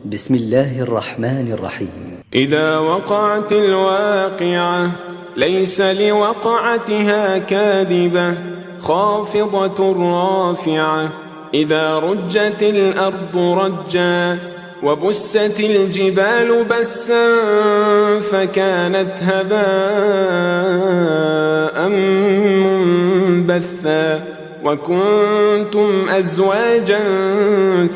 بسم الله الرحمن الرحيم. إذا وقعت الواقعة ليس لوقعتها كاذبة خافضة رافعة. إذا رجت الأرض رجا وبست الجبال بسا فكانت هباء منبثا. وكنتم أزواجا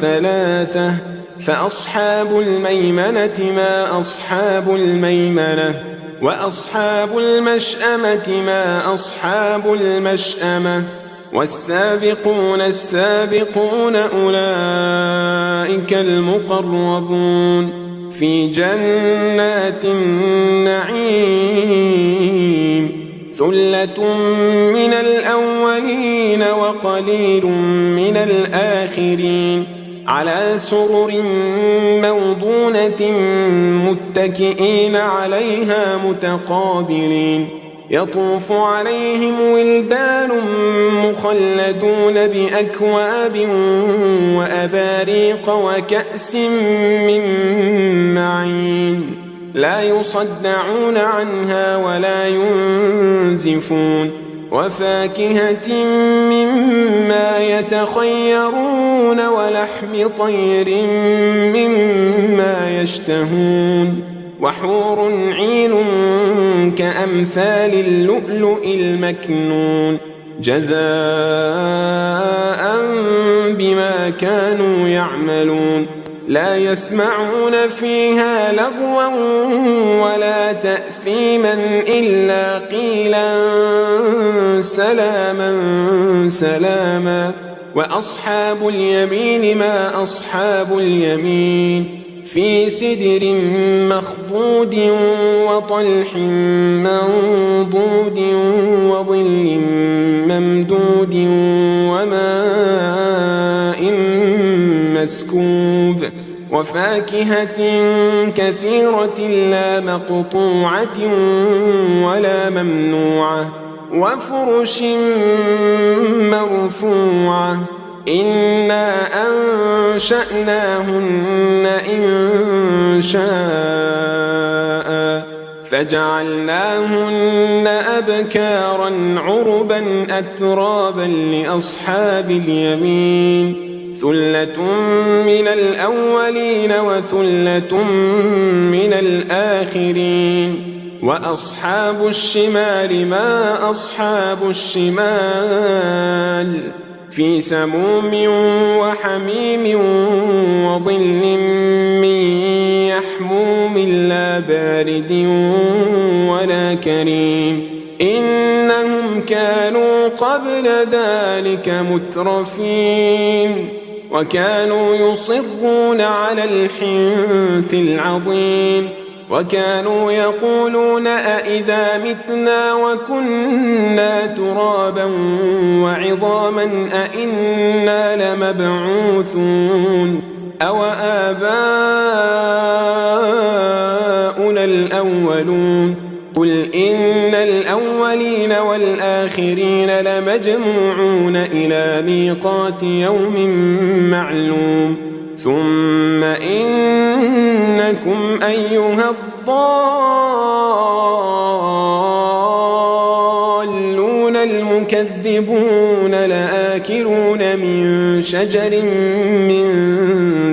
ثلاثة فأصحاب الميمنة ما أصحاب الميمنة وأصحاب المشأمة ما أصحاب المشأمة. والسابقون السابقون أولئك المقربون في جنات النعيم. ثلة من الأولين وقليل من الآخرين على سرر موضونة متكئين عليها متقابلين. يطوف عليهم ولدان مخلدون بأكواب وأباريق وكأس من معين لا يصدعون عنها ولا ينزفون. وفاكهة مما يتخيرون ولحم طير مما يشتهون. وحور عين كأمثال اللؤلؤ المكنون جزاء بما كانوا يعملون. لا يسمعون فيها لغوا ولا تأثيما إلا قيلا سلاما سلاما. وأصحاب اليمين ما أصحاب اليمين في سدر مخضود وطلح منضود وظل ممدود وماء مسكوب. وفاكهة كثيرة لا مقطوعة ولا ممنوعة وفرش مرفوعة. إنا أنشأناهن إنشاء فجعلناهن أبكارا عربا أترابا لأصحاب اليمين. ثلة من الأولين وثلة من الآخرين. وأصحاب الشمال ما أصحاب الشمال في سموم وحميم وظل من يحموم لا بارد ولا كريم. إنهم كانوا قبل ذلك مترفين وكانوا يصرون على الحنث العظيم. وكانوا يقولون أئذا متنا وكنا ترابا وعظاما أئنا لمبعوثون أو آباؤنا الأولون. قل إن الأولين والآخرين لمجموعون إلى ميقات يوم معلوم. ثم إنكم أيها الضالون المكذبون لآكلون من شجر من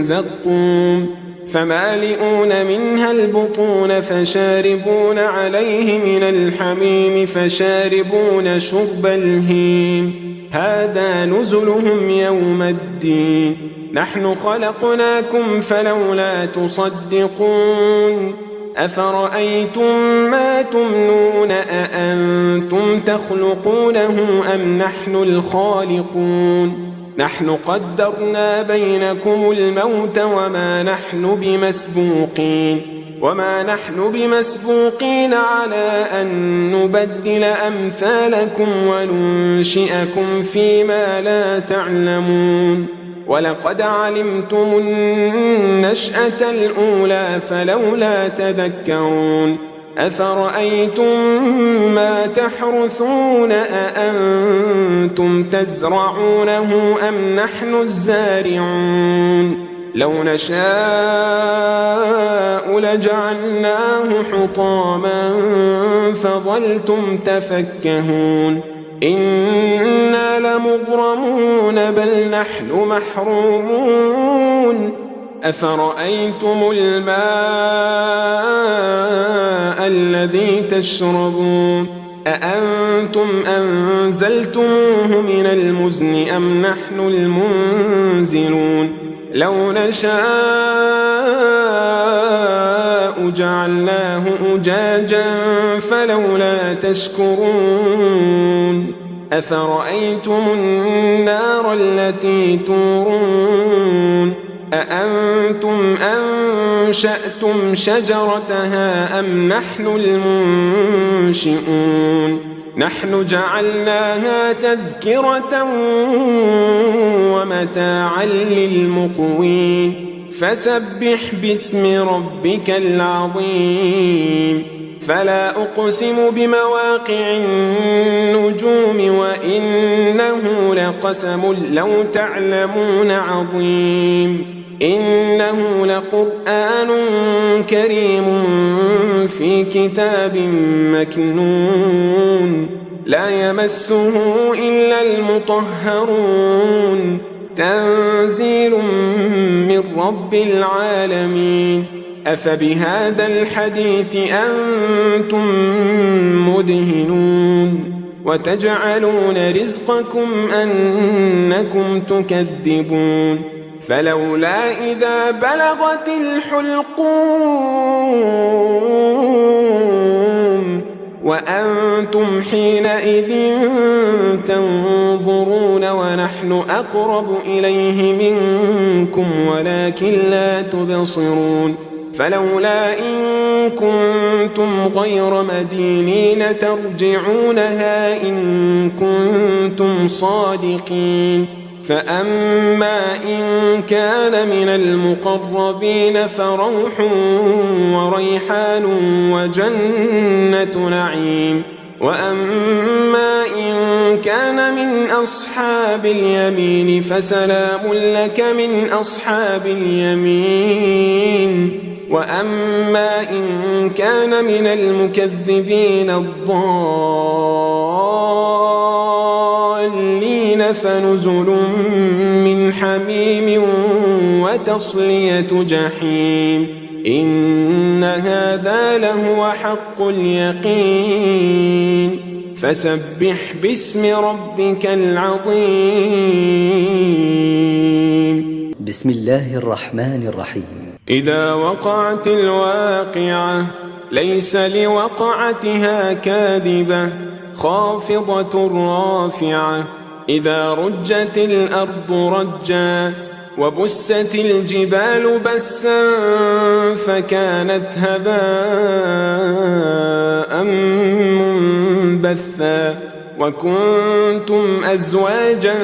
زقوم فمالئون منها البطون فشاربون عليه من الحميم فشاربون شرب الهيم. هذا نزلهم يوم الدين. نحن خلقناكم فلولا تصدقون. أفرأيتم ما تمنون أأنتم تخلقونه أم نحن الخالقون. نحن قدرنا بينكم الموت وما نحن بمسبوقين على أن نبدل أمثالكم وننشئكم فيما لا تعلمون. ولقد علمتم النشأة الأولى فلولا تذكرون. أفرأيتم ما تحرثون أأنتم تزرعونه أم نحن الزارعون لو نشاء لجعلناه حطاما فظلتم تفكهون إنا لمغرمون بل نحن محرومون أفرأيتم الماء الذي تشربون أأنتم أنزلتموه من المزن أم نحن المنزلون لو نشاء جعلناه أجاجا فلولا تشكرون أفرأيتم النار التي تورون أأنتم أنشأتم شجرتها أم نحن المنشئون نحن جعلناها تذكرة ومتاعا للمقوين فسبح باسم ربك العظيم فلا أقسم بمواقع النجوم وإنه لقسم لو تعلمون عظيم إنه لقرآن كريم في كتاب مكنون لا يمسه إلا المطهرون تنزيل من رب العالمين أفبهذا الحديث أنتم مدهنون وتجعلون رزقكم أنكم تكذبون فلولا إذا بلغت الحلقوم وأنتم حينئذ تنظرون ونحن أقرب إليه منكم ولكن لا تبصرون فلولا إن كنتم غير مدينين ترجعونها إن كنتم صادقين فأما إن كان من المقربين فروح وريحان وجنة نعيم وأما إن كان من أصحاب اليمين فسلام لك من أصحاب اليمين وأما إن كان من المكذبين الضالين فنزل من حميم وتصلية جحيم إن هذا لهو حق اليقين فسبح باسم ربك العظيم بسم الله الرحمن الرحيم إذا وقعت الواقعة ليس لوقعتها كاذبة خافضة رافعة إذا رجت الأرض رجا وبست الجبال بسا فكانت هباء منبثا وكنتم أزواجا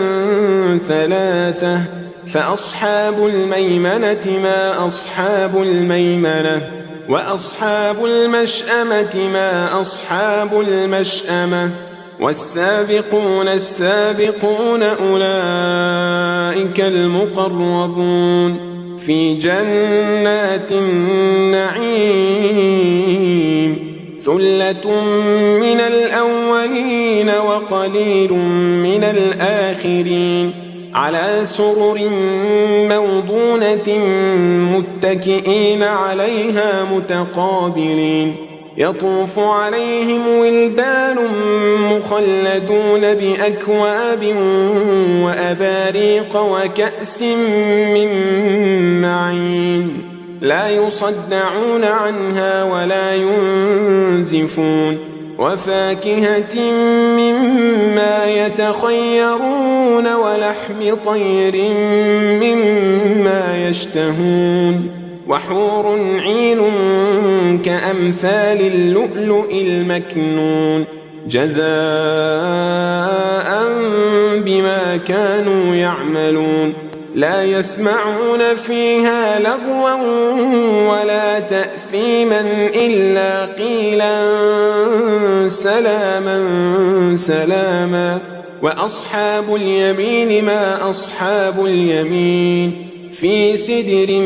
ثلاثة فأصحاب الميمنة ما أصحاب الميمنة وأصحاب المشأمة ما أصحاب المشأمة والسابقون السابقون أولئك المقربون في جنات النعيم ثلة من الأولين وقليل من الآخرين على سرر موضونة متكئين عليها متقابلين يطوف عليهم ولدان مخلدون بأكواب وأباريق وكأس من معين لا يصدعون عنها ولا ينزفون وفاكهة مما يتخيرون ولحم طير مما يشتهون وحور عين كأمثال اللؤلؤ المكنون جزاء بما كانوا يعملون لا يسمعون فيها لغوا ولا تأثيما إلا قيلا سلاما سلاما وأصحاب اليمين ما أصحاب اليمين في سدر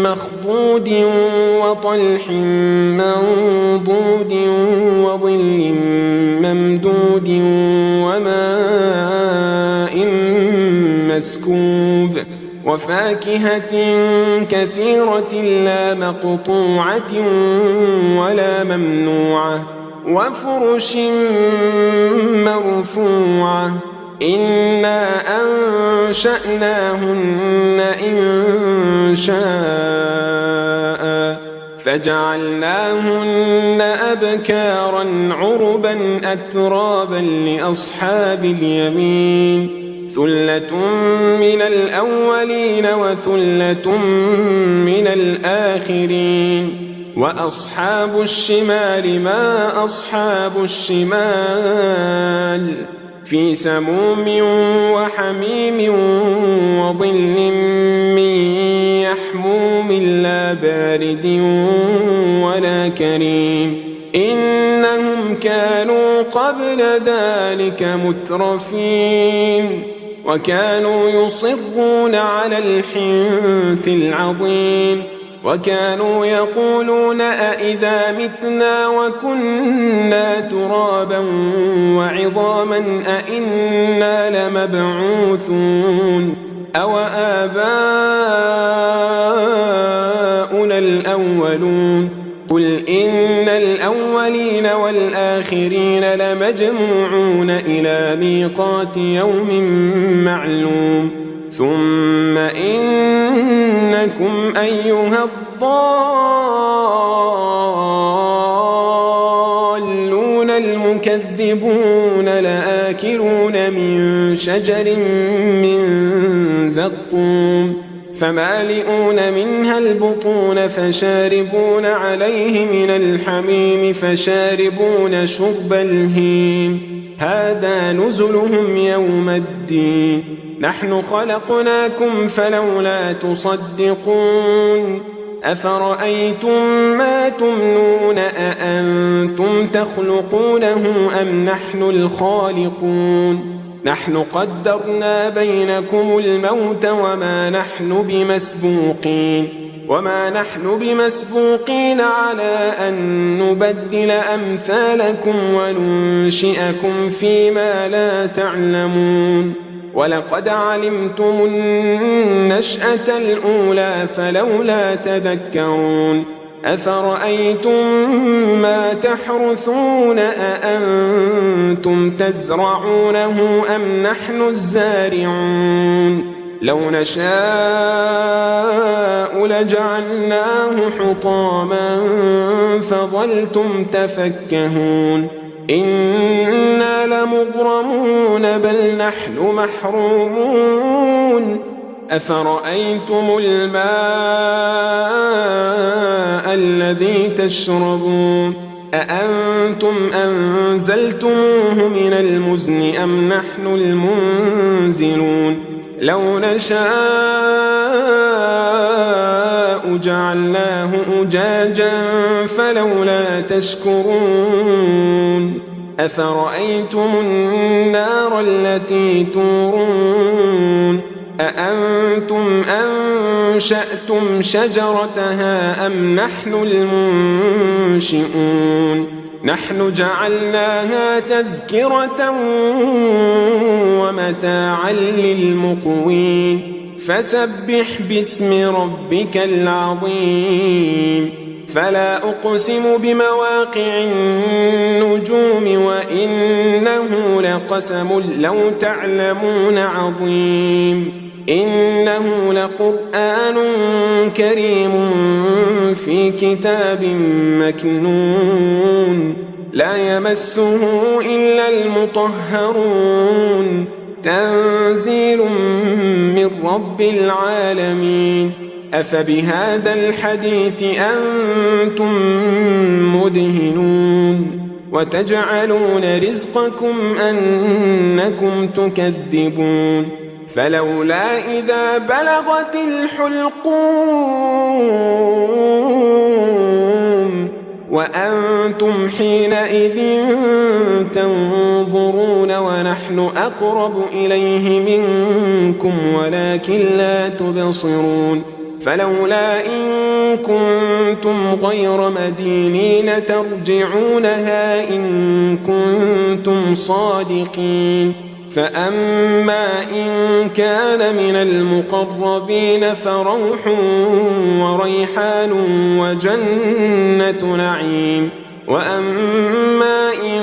مخضود وطلح منضود وظل ممدود وماء مسكوب وفاكهة كثيرة لا مقطوعة ولا ممنوعة وفرش مرفوعة إنا أنشأناهن إن شاء فجعلناهن أبكارا عربا أترابا لأصحاب اليمين ثلة من الأولين وثلة من الآخرين وأصحاب الشمال ما أصحاب الشمال في سموم وحميم وظل من يحموم لا بارد ولا كريم إنهم كانوا قبل ذلك مترفين وكانوا يصرون على الحنث العظيم وكانوا يقولون أئذا متنا وكنا ترابا وعظاما أئنا لمبعوثون أو آباؤنا الأولون قل إن الأولين والآخرين لمجموعون إلى ميقات يوم معلوم ثم إنكم أيها الضالون المكذبون لآكلون من شجر من زقوم فمالئون منها البطون فشاربون عليه من الحميم فشاربون شرب الهيم هذا نزلهم يوم الدين نحن خلقناكم فلولا تصدقون أفرأيتم ما تمنون أأنتم تخلقونه أم نحن الخالقون نحن قدرنا بينكم الموت وما نحن بمسبوقين على أن نبدل أمثالكم وننشئكم فيما لا تعلمون ولقد علمتم النشأة الأولى فلولا تذكرون أفرأيتم ما تحرثون أأنتم تزرعونه أم نحن الزارعون لو نشاء لجعلناه حطاما فظلتم تفكهون إنا لمغرمون بل نحن محرومون أفرأيتم الماء الذي تشربون أأنتم أنزلتموه من المزن أم نحن المنزلون لو نشاء جعلناه أجاجا فلولا تشكرون أفرأيتم النار التي تورون أأنتم أنشأتم شجرتها أم نحن المنشئون نحن جعلناها تذكرة ومتاعا للمقوين فسبح باسم ربك العظيم فلا أقسم بمواقع النجوم وإنه لقسم لو تعلمون عظيم إنه لقرآن كريم في كتاب مكنون لا يمسه إلا المطهرون تنزيل من رب العالمين أفبهذا الحديث أنتم مدهنون وتجعلون رزقكم أنكم تكذبون فلولا إذا بلغت الحلقوم وأنتم حينئذ تنظرون ونحن أقرب إليه منكم ولكن لا تبصرون فلولا إن كنتم غير مدينين ترجعونها إن كنتم صادقين فأما إن كان من المقربين فروح وريحان وجنة نعيم وأما إن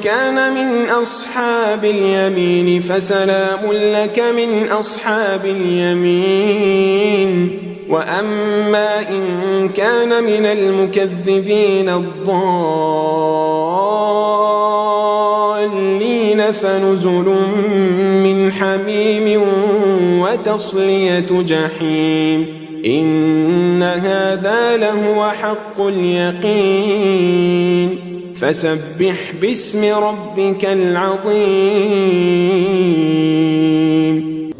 كان من أصحاب اليمين فسلام لك من أصحاب اليمين وأما إن كان من المكذبين الضالين فنزل من حميم وتصلية جحيم إن هذا لهو حق اليقين فسبح باسم ربك العظيم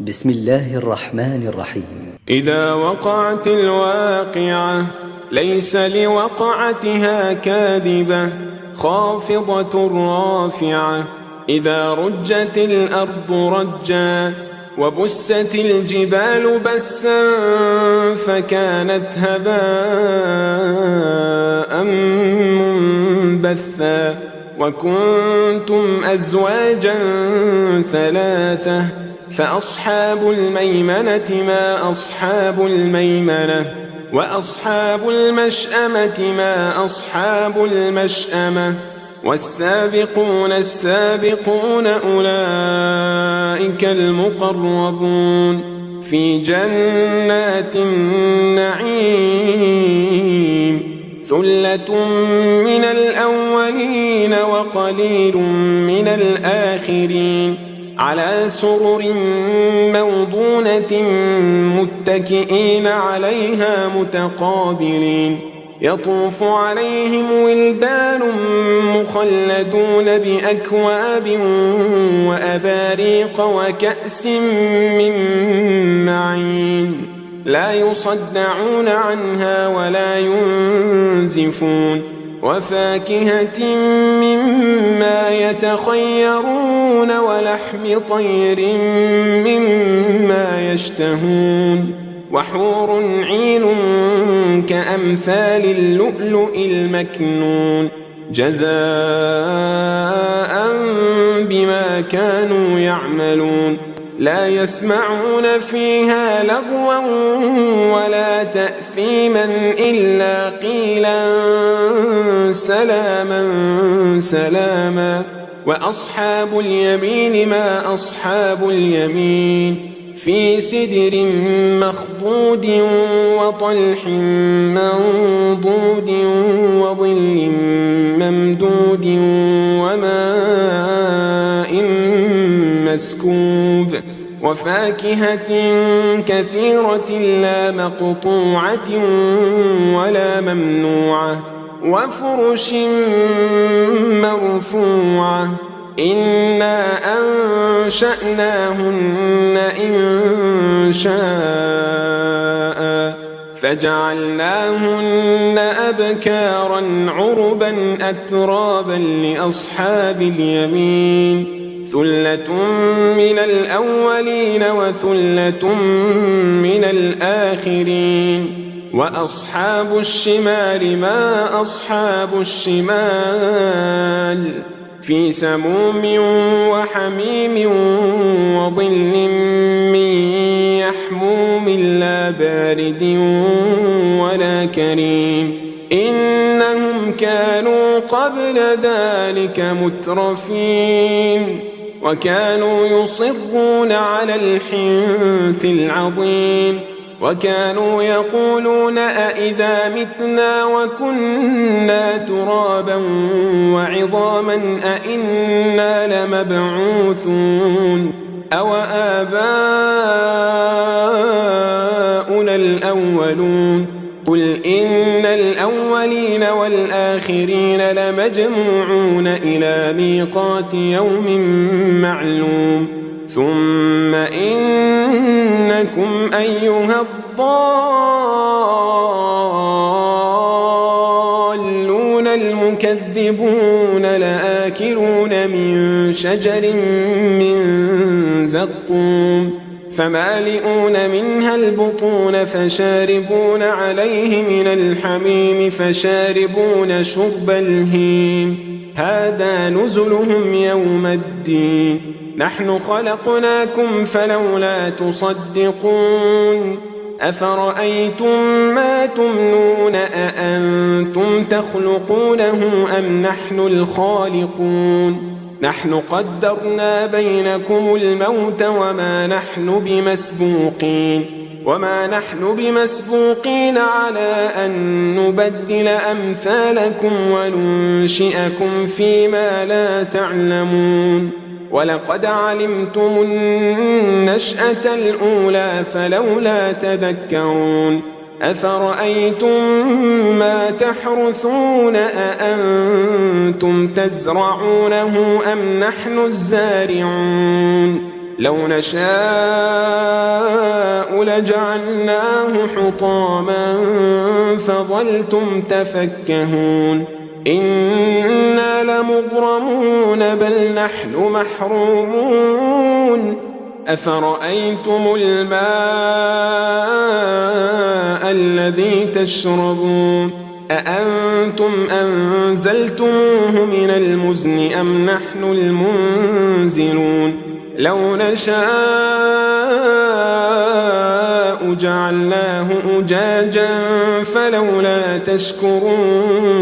بسم الله الرحمن الرحيم إذا وقعت الواقعة ليس لوقعتها كاذبة خافضة رافعة إذا رجت الأرض رجا وبست الجبال بسا فكانت هباء منبثا وكنتم أزواجا ثلاثة فأصحاب الميمنة ما أصحاب الميمنة وأصحاب المشأمة ما أصحاب المشأمة والسابقون السابقون أولئك المقربون في جنات النعيم ثلة من الأولين وقليل من الآخرين على سرر موضونة متكئين عليها متقابلين يطوف عليهم ولدان مخلدون بأكواب وأباريق وكأس من معين لا يصدعون عنها ولا ينزفون وفاكهة مما يتخيرون ولحم طير مما يشتهون وحور عين كأمثال اللؤلؤ المكنون جزاء بما كانوا يعملون لا يسمعون فيها لغوا ولا تأثيما إلا قيلا سلاما سلاما وأصحاب اليمين ما أصحاب اليمين في سدر مخضود وطلح منضود وظل ممدود وماء مسكوب وفاكهة كثيرة لا مقطوعة ولا ممنوعة وفرش مرفوعة إنا أنشأناهن إنشاء فجعلناهن أبكارا عربا أترابا لأصحاب اليمين ثلة من الأولين وثلة من الآخرين وأصحاب الشمال ما أصحاب الشمال في سموم وحميم وظل من يحموم لا بارد ولا كريم إنهم كانوا قبل ذلك مترفين وكانوا يصرون على الحنث العظيم وكانوا يقولون أئذا متنا وكنا ترابا وعظاما أئنا لمبعوثون أو آباؤنا الأولون قل إن الأولين والآخرين لمجموعون إلى ميقات يوم معلوم ثم إنكم أيها الضالون تكذبون لآكلون من شجر من زقوم فمالئون منها البطون فشاربون عليه من الحميم فشاربون شرب الهيم هذا نزلهم يوم الدين نحن خلقناكم فلولا تصدقون أفرأيتم ما تمنون أأنتم تخلقونه أم نحن الخالقون نحن قدرنا بينكم الموت وما نحن بمسبوقين على أن نبدل أمثالكم وننشئكم فيما لا تعلمون ولقد علمتم النشأة الأولى فلولا تذكرون أفرأيتم ما تحرثون أأنتم تزرعونه أم نحن الزارعون لو نشاء لجعلناه حطاما فظلتم تفكهون إنا لمغرمون بل نحن محرومون أفرأيتم الماء الذي تشربون أأنتم أنزلتموه من المزن أم نحن المنزلون لو نشاء جعلناه أجاجا فلولا تشكرون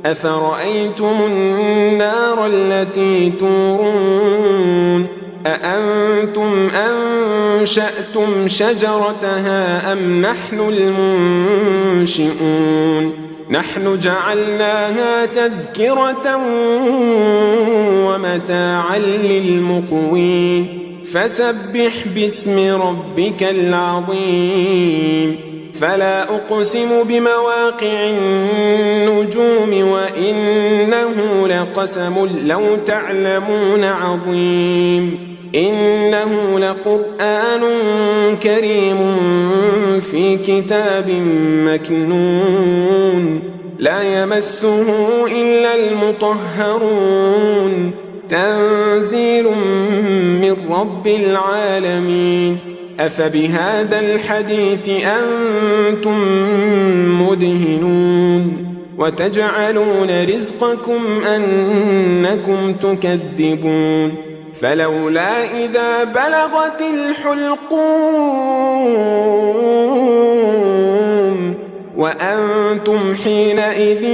أفرأيتم النار التي تورون أأنتم أنشأتم شجرتها أم نحن المنشئون نحن جعلناها تذكرة ومتاعا للمقوين فسبح باسم ربك العظيم فلا أقسم بمواقع النجوم وإنه لقسم لو تعلمون عظيم إنه لقرآن كريم في كتاب مكنون لا يمسه إلا المطهرون تنزيل من رب العالمين أفبهذا الحديث أنتم مدهنون وتجعلون رزقكم أنكم تكذبون فلولا إذا بلغت الحلقوم وأنتم حينئذ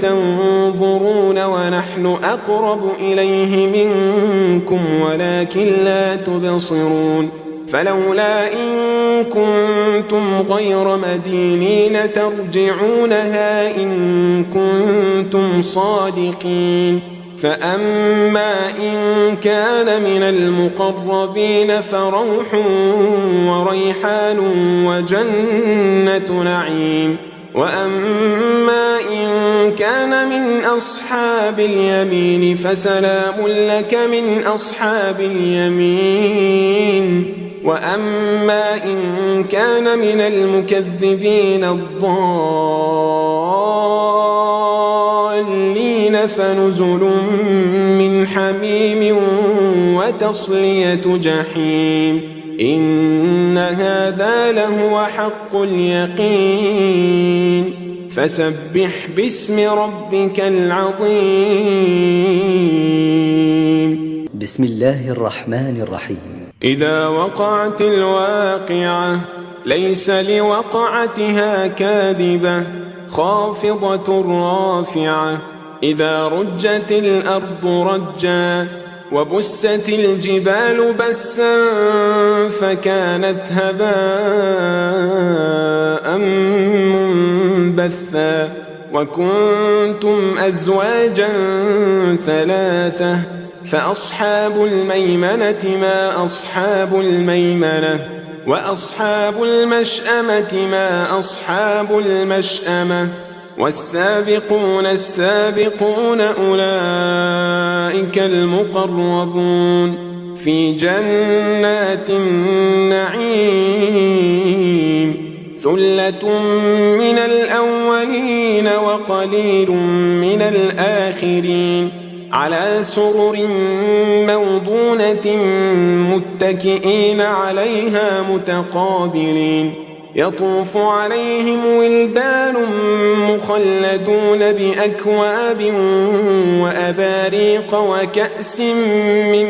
تنظرون ونحن أقرب إليه منكم ولكن لا تبصرون فلولا إن كنتم غير مدينين ترجعونها إن كنتم صادقين فأما إن كان من المقربين فروح وريحان وجنة نعيم وأما إن كان من أصحاب اليمين فسلام لك من أصحاب اليمين وأما إن كان من المكذبين الضالين فنزل من حميم وتصلية جحيم إن هذا لهو حق اليقين فسبح باسم ربك العظيم بسم الله الرحمن الرحيم إذا وقعت الواقعة ليس لوقعتها كاذبة خافضة رافعة إذا رجت الأرض رجا وبست الجبال بسا فكانت هباء منبثا وكنتم أزواجا ثلاثة فأصحاب الميمنة ما أصحاب الميمنة وأصحاب المشأمة ما أصحاب المشأمة والسابقون السابقون أولئك المقربون في جنات النعيم ثلة من الأولين وقليل وقليل من الآخرين على سرر موضونة متكئين عليها متقابلين يطوف عليهم ولدان مخلدون بأكواب وأباريق وكأس من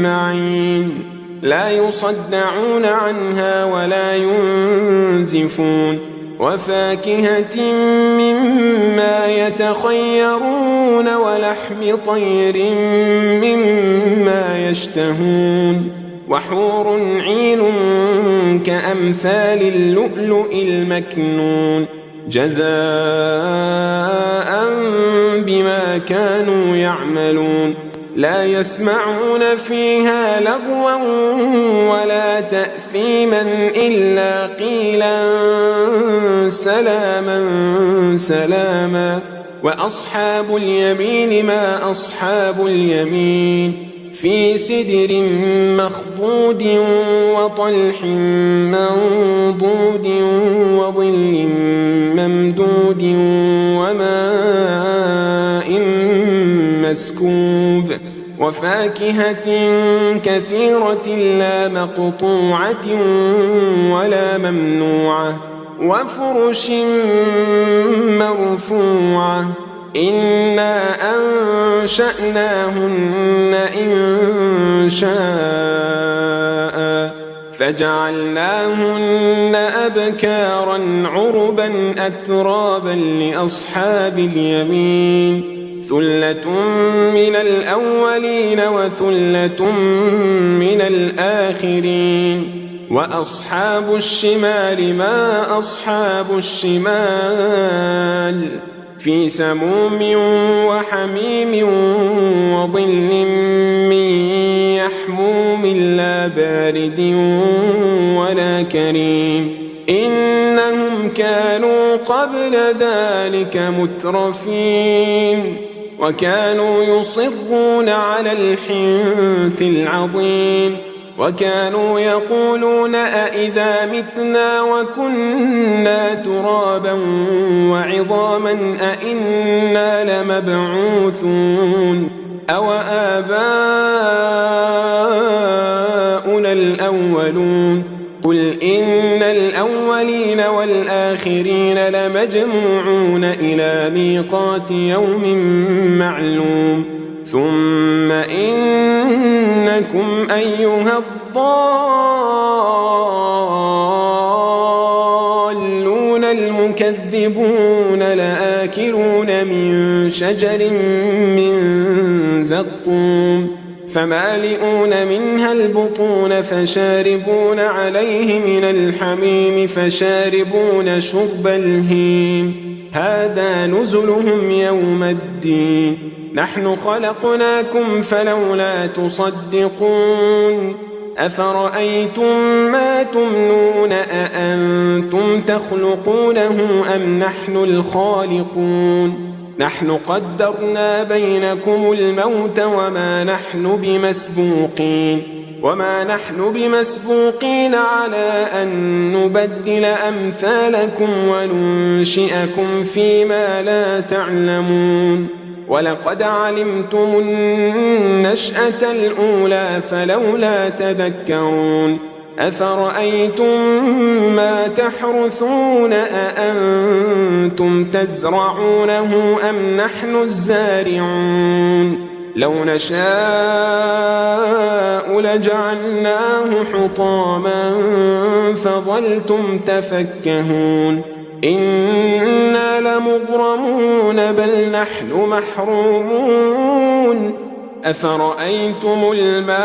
معين لا يصدعون عنها ولا ينزفون وفاكهة مما يتخيرون ولحم طير مما يشتهون وحور عين كأمثال اللؤلؤ المكنون جزاء بما كانوا يعملون لا يسمعون فيها لغوا ولا تأثيما إلا قيلا سلاما سلاما وأصحاب اليمين ما أصحاب اليمين في سدر مخضود وطلح منضود وظل ممدود وماء مسكوب وفاكهة كثيرة لا مقطوعة ولا ممنوعة وفرش مرفوعة إنا أنشأناهن إن شاء فجعلناهن أبكارا عربا أترابا لأصحاب اليمين ثلة من الأولين وثلة من الآخرين وأصحاب الشمال ما أصحاب الشمال في سموم وحميم وظل من يحموم لا بارد ولا كريم إنهم كانوا قبل ذلك مترفين وكانوا يصرون على الحنث العظيم وكانوا يقولون أئذا متنا وكنا ترابا وعظاما أئنا لمبعوثون أو آباؤنا الأولون قل إن الأولين والآخرين لمجموعون إلى ميقات يوم معلوم ثم إنكم أيها الضالون المكذبون لآكلون من شجر من زقوم فمالئون منها البطون فشاربون عليه من الحميم فشاربون شرب الهيم هذا نزلهم يوم الدين نحن خلقناكم فلولا تصدقون أفرأيتم ما تمنون أأنتم تخلقونه أم نحن الخالقون نحن قدرنا بينكم الموت وما نحن بمسبوقين على أن نبدل أمثالكم وننشئكم فيما لا تعلمون ولقد علمتم النشأة الأولى فلولا تذكرون أفرأيتم ما تحرثون أأنتم تزرعونه أم نحن الزارعون لو نشاء لجعلناه حطاما فظلتم تفكهون إنا لمغرمون بل نحن محرومون أفرأيتم الماء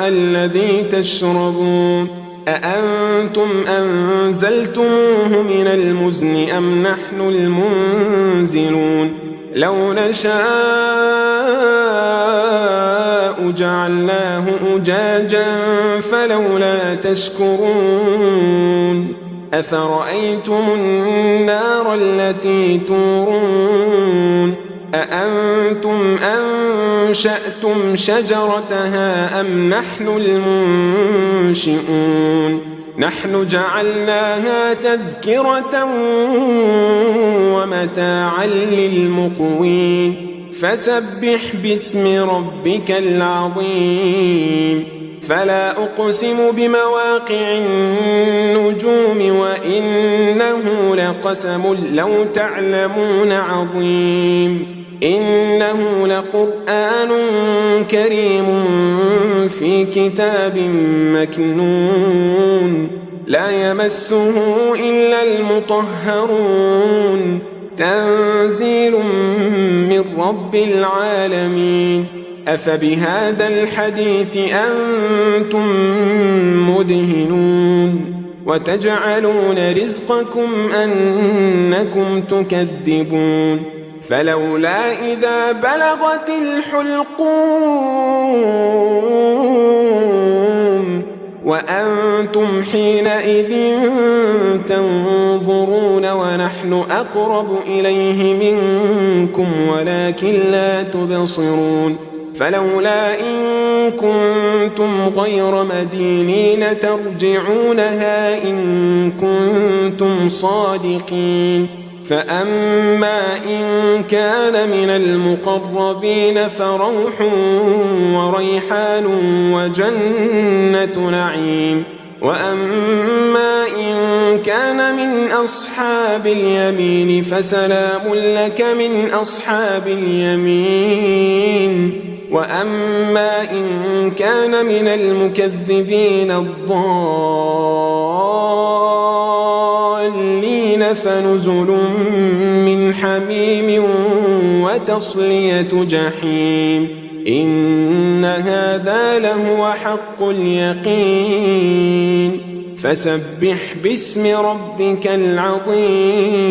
الذي تشربون أأنتم أنزلتموه من المزن أم نحن المنزلون لو نشاء جعلناه أجاجا فلولا تشكرون أفرأيتم النار التي تورون أأنتم أنشأتم شجرتها أم نحن المنشئون نحن جعلناها تذكرة ومتاعا للمقوين فسبح باسم ربك العظيم فلا أقسم بمواقع النجوم وإنه لقسم لو تعلمون عظيم إنه لقرآن كريم في كتاب مكنون لا يمسه إلا المطهرون تنزيل من رب العالمين أفبهذا الحديث أنتم مدهنون وتجعلون رزقكم أنكم تكذبون فلولا إذا بلغت الحلقوم وأنتم حينئذ تنظرون ونحن أقرب إليه منكم ولكن لا تبصرون فلولا إن كنتم غير مدينين ترجعونها إن كنتم صادقين فأما إن كان من المقربين فروح وريحان وجنة نعيم وأما إن كان من أصحاب اليمين فسلام لك من أصحاب اليمين وأما إن كان من المكذبين الضالين فنزل من حميم وتصلية جحيم إن هذا لهو حق اليقين فسبح باسم ربك العظيم